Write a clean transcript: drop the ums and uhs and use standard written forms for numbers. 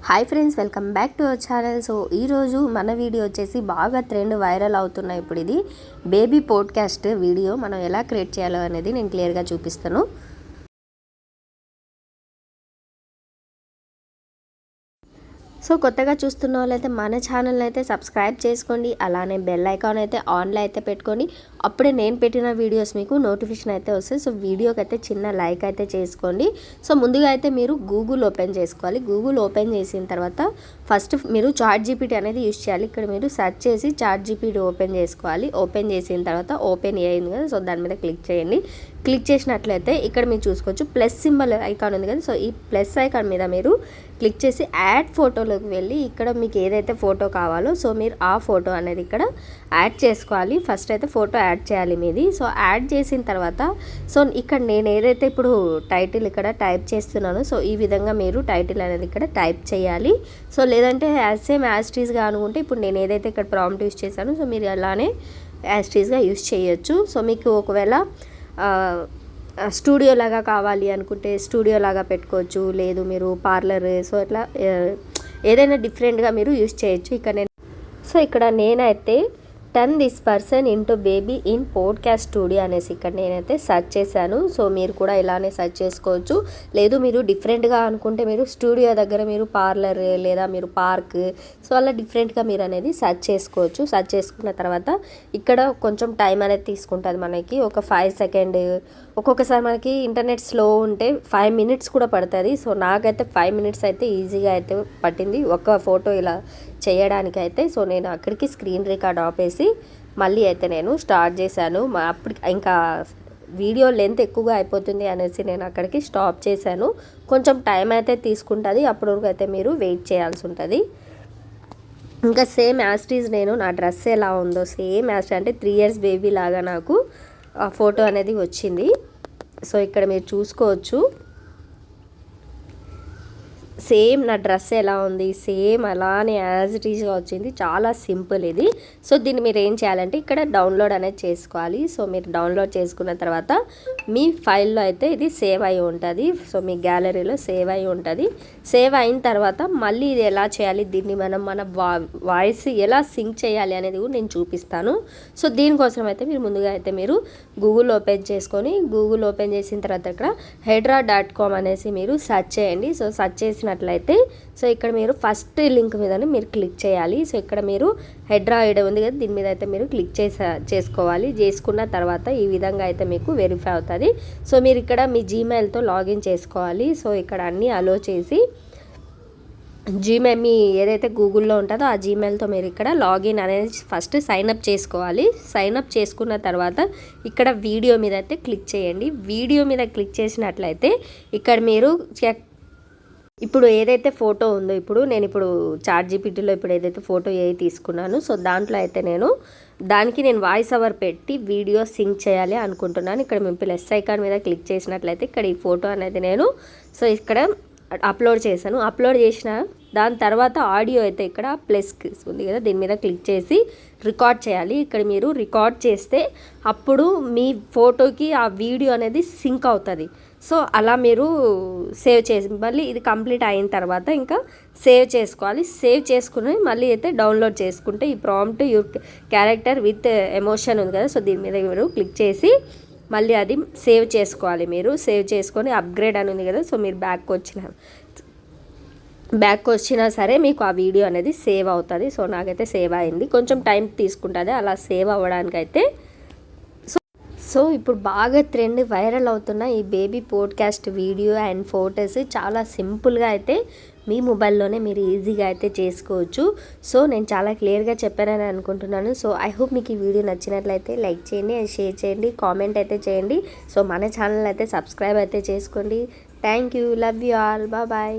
Hi friends, welcome back to our channel. So ఈరోజు మన video వచ్చేసి బాగా ట్రెండ్ వైరల్ అవుతున్నాయి. ఇప్పుడు ఇది బేబీ పోడ్కాస్ట్ వీడియో మనం ఎలా క్రియేట్ చేయాలో అనేది నేను క్లియర్గా చూపిస్తాను. సో కొత్తగా చూస్తున్న వాళ్ళైతే మన ఛానల్ని అయితే సబ్స్క్రైబ్ చేసుకోండి. అలానే బెల్ ఐకాన్ అయితే ఆన్లో అయితే పెట్టుకోండి. అప్పుడే నేను పెట్టిన వీడియోస్ మీకు నోటిఫికేషన్ అయితే వస్తాయి. సో వీడియోకి అయితే చిన్న లైక్ అయితే చేసుకోండి. సో ముందుగా అయితే మీరు గూగుల్ ఓపెన్ చేసుకోవాలి. గూగుల్ ఓపెన్ చేసిన తర్వాత ఫస్ట్ మీరు చాట్ జీపీటీ అనేది యూజ్ చేయాలి. ఇక్కడ మీరు సెర్చ్ చేసి చాట్ జీపీటీ ఓపెన్ చేసుకోవాలి. ఓపెన్ చేసిన తర్వాత ఓపెన్ అయ్యింది కదా, సో దాని మీద క్లిక్ చేయండి. క్లిక్ చేసినట్లయితే ఇక్కడ మీరు చూసుకోవచ్చు ప్లస్ సింబల్ ఐకాన్ ఉంది కదా. సో ఈ ప్లస్ ఐకాన్ మీద మీరు క్లిక్ చేసి యాడ్ ఫోటోలోకి వెళ్ళి ఇక్కడ మీకు ఏదైతే ఫోటో కావాలో సో మీరు ఆ ఫోటో అనేది ఇక్కడ యాడ్ చేసుకోవాలి. ఫస్ట్ అయితే ఫోటో యాడ్ చేయాలి మీది. సో యాడ్ చేసిన తర్వాత సో ఇక్కడ నేను ఏదైతే ఇప్పుడు టైటిల్ ఇక్కడ టైప్ చేస్తున్నానో సో ఈ విధంగా మీరు టైటిల్ అనేది ఇక్కడ టైప్ చేయాలి. సో లేదంటే సేమ్ యాస్టీస్గా అనుకుంటే ఇప్పుడు నేను ఏదైతే ఇక్కడ ప్రాంప్ట్ యూస్ చేశానో సో మీరు అలానే యాస్టీస్గా యూస్ చేయొచ్చు. సో మీకు ఒకవేళ స్టూడియో లాగా కావాలి అనుకుంటే స్టూడియో లాగా పెట్టుకోవచ్చు. లేదు మీరు పార్లర్ సో అట్లా ఏదైనా డిఫరెంట్గా మీరు యూస్ చేయొచ్చు. ఇక్కడ నేనైతే turn this person into baby in podcast studio అనేసి ఇక్కడ నేనైతే సెర్చ్ చేశాను. సో మీరు కూడా ఇలానే సెర్చ్ చేసుకోవచ్చు. లేదు మీరు డిఫరెంట్గా అనుకుంటే మీరు స్టూడియో దగ్గర మీరు పార్లర్ లేదా మీరు పార్క్ సో అలా డిఫరెంట్గా మీరు అనేది సెర్చ్ చేసుకోవచ్చు. సెర్చ్ చేసుకున్న తర్వాత ఇక్కడ కొంచెం టైం అనేది తీసుకుంటుంది మనకి, ఒక 5 సెకండ్. ఒక్కొక్కసారి మనకి ఇంటర్నెట్ స్లో ఉంటే 5 మినిట్స్ కూడా పడుతుంది. సో నాకైతే 5 మినిట్స్ అయితే ఈజీగా అయితే పట్టింది ఒక ఫోటో ఇలా చేయడానికైతే. సో నేను అక్కడికి స్క్రీన్ రికార్డ్ ఆపేసి మళ్ళీ అయితే నేను స్టార్ట్ చేశాను. అప్పటికి ఇంకా వీడియో లెంత్ ఎక్కువగా అయిపోతుంది అనేసి నేను అక్కడికి స్టాప్ చేశాను. కొంచెం టైం అయితే తీసుకుంటుంది, అప్పటి వరకు అయితే మీరు వెయిట్ చేయాల్సి ఉంటుంది. ఇంకా సేమ్ యాస్టీస్ నేను నా డ్రెస్ ఎలా ఉందో సేమ్ యాస్ట్ అంటే 3 ఇయర్స్ బేబీ లాగా నాకు ఆ ఫోటో అనేది వచ్చింది. సో ఇక్కడ మీరు చూసుకోవచ్చు సేమ్ నా డ్రెస్ ఎలా ఉంది సేమ్ అలానే యాజ్ ఇట్ ఈజ్గా వచ్చింది. చాలా సింపుల్ ఇది. సో దీన్ని మీరు ఏం చేయాలంటే ఇక్కడ డౌన్లోడ్ అనేది చేసుకోవాలి. సో మీరు డౌన్లోడ్ చేసుకున్న తర్వాత మీ ఫైల్లో అయితే ఇది సేవ్ అయి ఉంటుంది. సో మీ గ్యాలరీలో సేవ్ అయి ఉంటుంది. సేవ్ అయిన తర్వాత మళ్ళీ ఇది ఎలా చేయాలి, దీన్ని మన వాయిస్ ఎలా సింక్ చేయాలి అనేది కూడా నేను చూపిస్తాను. సో దీనికోసం అయితే మీరు ముందుగా అయితే మీరు గూగుల్ ఓపెన్ చేసుకొని గూగుల్ ఓపెన్ చేసిన తర్వాత ఇక్కడ hedra.com అనేసి మీరు సెర్చ్ చేయండి. సో సెర్చ్ చేసినట్లయితే సో ఇక్కడ మీరు ఫస్ట్ లింక్ మీద మీరు క్లిక్ చేయాలి. సో ఇక్కడ మీరు హెడ్రా ఐడి ఉంది కదా, దీని మీద అయితే మీరు క్లిక్ చేసుకోవాలి. చేసుకున్న తర్వాత ఈ విధంగా అయితే మీకు వెరిఫై అవుతుంది. సో మీరు ఇక్కడ మీ జీమెయిల్తో లాగిన్ చేసుకోవాలి. సో ఇక్కడ అన్నీ అలో చేసి జీమెయిల్ మీ ఏదైతే గూగుల్లో ఉంటుందో ఆ జీమెయిల్తో మీరు ఇక్కడ లాగిన్ అనేది ఫస్ట్ సైన్అప్ చేసుకోవాలి. సైన్అప్ చేసుకున్న తర్వాత ఇక్కడ వీడియో మీద అయితే క్లిక్ చేయండి. వీడియో మీద క్లిక్ చేసినట్లయితే ఇక్కడ మీరు ఇప్పుడు ఏదైతే ఫోటో ఉందో ఇప్పుడు చాట్ జీపీటీలో ఇప్పుడు ఏదైతే ఫోటో తీసుకున్నాను సో దాంట్లో అయితే దానికి నేను వాయిస్ ఓవర్ పెట్టి వీడియో సింక్ చేయాలి అనుకుంటున్నాను. ఇక్కడ మేము ప్లస్ ఐకాన్ మీద క్లిక్ చేసినట్లయితే ఇక్కడ ఈ ఫోటో అనేది సో ఇక్కడ అప్లోడ్ చేశాను. అప్లోడ్ చేసిన దాని తర్వాత ఆడియో అయితే ఇక్కడ ప్లస్ ఉంది కదా, దీని మీద క్లిక్ చేసి రికార్డ్ చేయాలి. ఇక్కడ మీరు రికార్డ్ చేస్తే అప్పుడు మీ ఫోటోకి ఆ వీడియో అనేది సింక్ అవుతుంది. సో అలా మీరు సేవ్ చేసి మళ్ళీ ఇది కంప్లీట్ అయిన తర్వాత ఇంకా సేవ్ చేసుకోవాలి. సేవ్ చేసుకుని మళ్ళీ అయితే డౌన్లోడ్ చేసుకుంటే ఈ prompt your character with emotion ఉంది కదా, సో దీని మీద మీరు క్లిక్ చేసి మళ్ళీ అది సేవ్ చేసుకోవాలి. మీరు సేవ్ చేసుకొని అప్గ్రేడ్ అని ఉంది కదా, సో మీరు బ్యాక్ వచ్చినా సరే మీకు ఆ వీడియో అనేది సేవ్ అవుతుంది. సో నాకైతే సేవ్ అయింది, కొంచెం టైం తీసుకుంటుంది అలా సేవ్ అవ్వడానికైతే. సో ఇప్పుడు బాగా ట్రెండ్ వైరల్ అవుతున్న ఈ baby podcast video and photos చాలా సింపుల్గా అయితే మీ మొబైల్లోనే మీరు ఈజీగా అయితే చేసుకోవచ్చు. సో నేను చాలా క్లియర్గా చెప్పానని అనుకుంటున్నాను. సో ఐ హోప్ మీకు ఈ వీడియో నచ్చినట్లయితే లైక్ చేయండి అండ్ షేర్ చేయండి, కామెంట్ అయితే చేయండి. సో మన ఛానల్ అయితే సబ్స్క్రైబ్ అయితే చేసుకోండి. Thank you, love you all, bye.